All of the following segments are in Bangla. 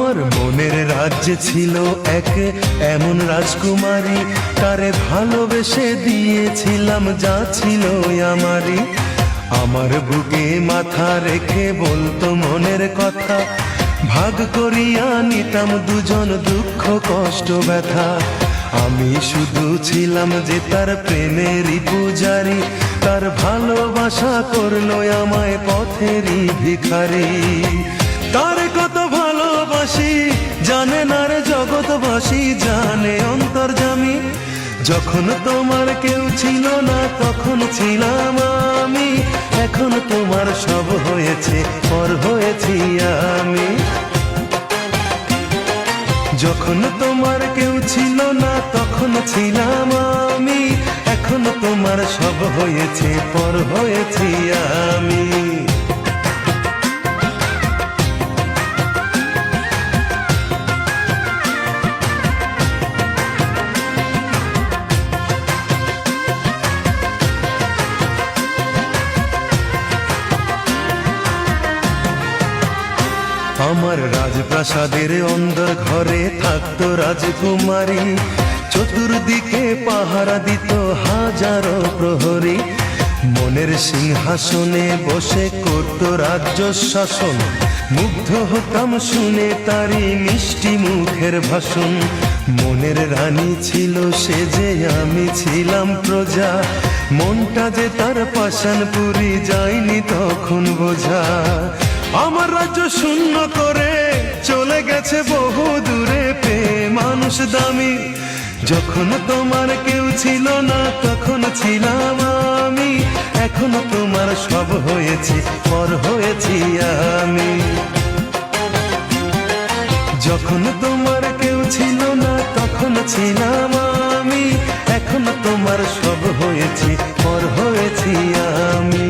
আমার মনের রাজ্যে ছিল এক এমন রাজকুমারী, তারে ভালোবেসে দিয়েছিলাম যা ছিল আমারই। আমার বুকে মাথা রেখে বলতো মনের কথা, ভাগ করিয়া নিতাম দুজন দুঃখ কষ্ট ব্যথা। আমি শুধু ছিলাম যে তার প্রেমেরই পূজারি, তার ভালোবাসা করলো আমায় পথেরই ভিখারি। তার কত ভালোবাসি জানে না রে জগৎবাসী, জানে অন্তর্যামী। যখন তোমার কেউ ছিল না তখন ছিলাম আমি, এখন তোমার সব হয়েছে পর হয়েছি আমি। যখন তোমার কেউ ছিল না তখন ছিলাম আমি, এখন তোমার সব হয়েছে পর হয়েছি আমি। আমার রাজপ্রাসাদের অন্দর ঘরে থাকতো রাজকুমারী, চতুর্দিকে পাহারা দিত হাজারো প্রহরী। মনের সিংহাসনে বসে করত রাজ্য শাসন, মুগ্ধ হতাম শুনে তারি মিষ্টি মুখের ভাষণ। মনের রানী ছিল সে যে আমি ছিলাম প্রজা, মনটা যে তার পাষাণপুরি যায়নি তখন বোঝা। আমার রাজ্য শূন্য করে চলে গেছে বহু দূরে, পেয়ে মানুষ দামি। যখন তোমার কেউ ছিল না তখন ছিলাম আমি, এখন তোমার সব হয়েছে পর হয়েছি আমি। যখন তোমার কেউ ছিল না তখন ছিলাম আমি, এখন তোমার সব হয়েছে পর হয়েছি আমি।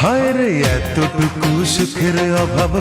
হায় রে এতটুকু সুখের অভাব